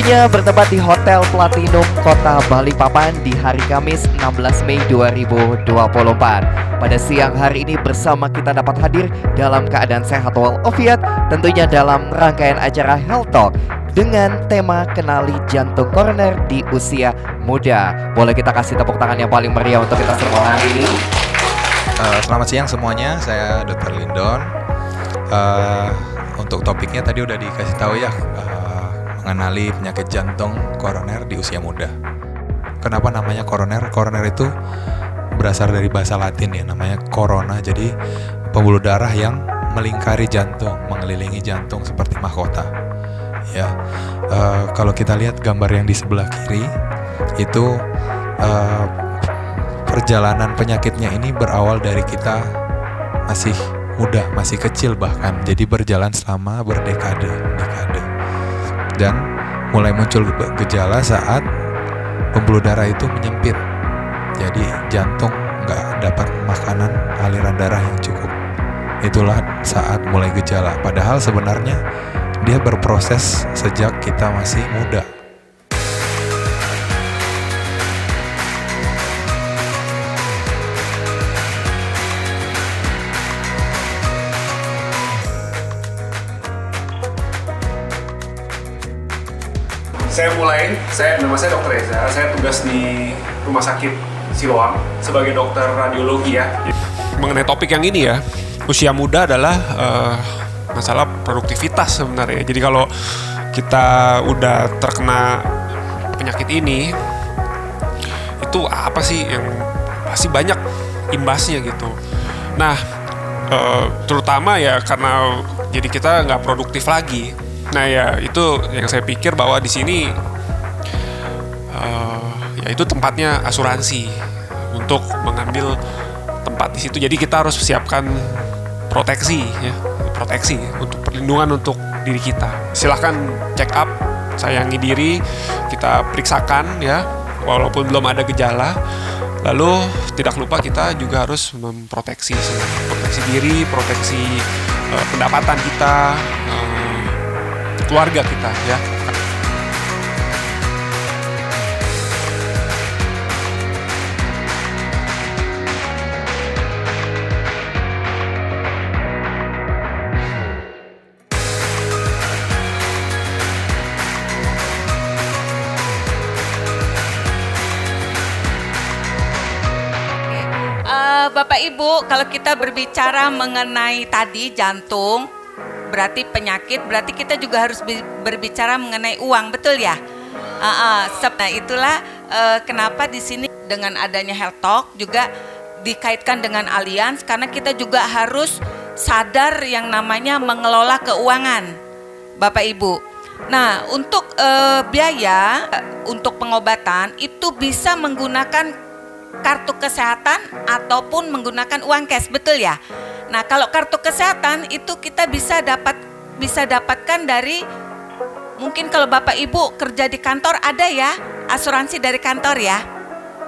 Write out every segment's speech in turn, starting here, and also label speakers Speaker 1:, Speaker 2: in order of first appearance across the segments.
Speaker 1: Waktunya bertempat di Hotel Platinum Kota Balikpapan di hari Kamis 16 Mei 2024. Pada siang hari ini bersama kita dapat hadir dalam keadaan sehat walafiat, tentunya dalam rangkaian acara Health Talk dengan tema Kenali Jantung Koroner di Usia Muda. Boleh kita kasih tepuk tangan yang paling meriah untuk kita semua hari ini.
Speaker 2: Selamat siang semuanya, saya Dr. Lindon. Untuk topiknya tadi udah dikasih tahu ya, mengenali penyakit jantung koroner di usia muda. Kenapa namanya koroner? Koroner itu berasal dari bahasa Latin ya, namanya corona. Jadi pembuluh darah yang melingkari jantung, mengelilingi jantung seperti mahkota. Ya, kalau kita lihat gambar yang di sebelah kiri itu perjalanan penyakitnya ini berawal dari kita masih muda, masih kecil bahkan. Jadi berjalan selama berdekade. Dan mulai muncul gejala saat pembuluh darah itu menyempit. Jadi jantung nggak dapat makanan, aliran darah yang cukup. Itulah saat mulai gejala. Padahal sebenarnya dia berproses sejak kita masih muda.
Speaker 3: Nama saya Dr. Reza, saya tugas di Rumah Sakit Siloam sebagai dokter radiologi ya. Mengenai topik yang ini ya, usia muda adalah masalah produktivitas sebenarnya. Jadi kalau kita udah terkena penyakit ini, itu apa sih yang pasti banyak imbasnya gitu. Nah, terutama ya karena jadi kita nggak produktif lagi. Nah ya itu yang saya pikir bahwa di sini ya itu tempatnya asuransi untuk mengambil tempat di situ. Jadi kita harus siapkan proteksi untuk perlindungan untuk diri kita. Silahkan check up, sayangi diri, kita periksakan ya walaupun belum ada gejala. Lalu tidak lupa kita juga harus memproteksi diri, proteksi pendapatan kita, keluarga kita ya.
Speaker 4: Bapak Ibu, kalau kita berbicara mengenai tadi jantung, berarti penyakit, berarti kita juga harus berbicara mengenai uang, betul ya? Nah itulah kenapa di sini dengan adanya Health Talk juga dikaitkan dengan Allianz, karena kita juga harus sadar yang namanya mengelola keuangan, Bapak Ibu. Nah untuk biaya untuk pengobatan itu bisa menggunakan kartu kesehatan ataupun menggunakan uang cash, betul ya? Nah, kalau kartu kesehatan itu kita bisa dapatkan dari, mungkin kalau Bapak Ibu kerja di kantor ada ya, asuransi dari kantor ya.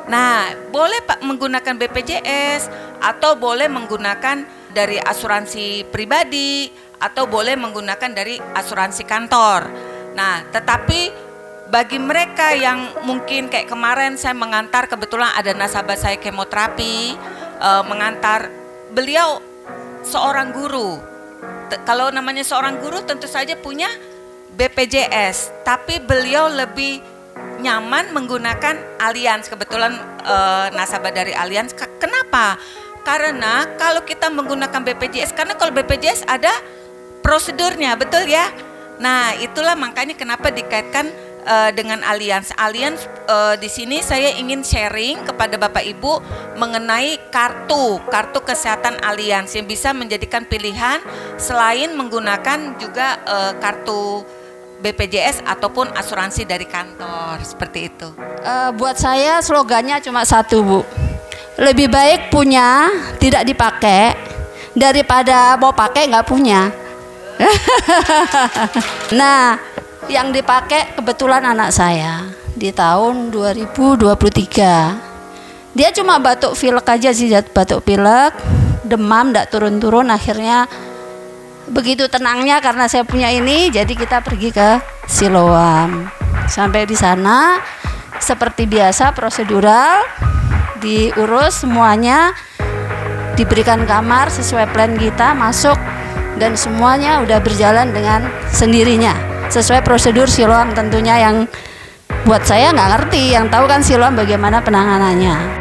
Speaker 4: Nah, boleh Pak menggunakan BPJS atau boleh menggunakan dari asuransi pribadi atau boleh menggunakan dari asuransi kantor. Nah, tetapi bagi mereka yang mungkin kayak kemarin saya mengantar, kebetulan ada nasabah saya kemoterapi, mengantar beliau seorang guru. Kalau namanya seorang guru tentu saja punya BPJS, tapi beliau lebih nyaman menggunakan Allianz. Kebetulan nasabah dari Allianz. Kenapa? Karena kalau kita menggunakan BPJS, karena kalau BPJS ada prosedurnya, betul ya? Nah, itulah makanya kenapa dikaitkan dengan Allianz. Di sini saya ingin sharing kepada Bapak Ibu mengenai kartu kesehatan Allianz yang bisa menjadikan pilihan selain menggunakan juga kartu BPJS ataupun asuransi dari kantor, seperti itu.
Speaker 5: Buat saya slogannya cuma satu, Bu. Lebih baik punya tidak dipakai daripada mau pakai nggak punya. Nah, yang dipakai kebetulan anak saya di tahun 2023. Dia cuma batuk pilek aja sih, batuk pilek, demam enggak turun-turun. Akhirnya begitu tenangnya karena saya punya ini, jadi kita pergi ke Siloam. Sampai di sana seperti biasa prosedural, diurus semuanya, diberikan kamar sesuai plan kita, masuk, dan semuanya udah berjalan dengan sendirinya sesuai prosedur Siloam tentunya, yang buat saya nggak ngerti, yang tahu kan Siloam bagaimana penanganannya.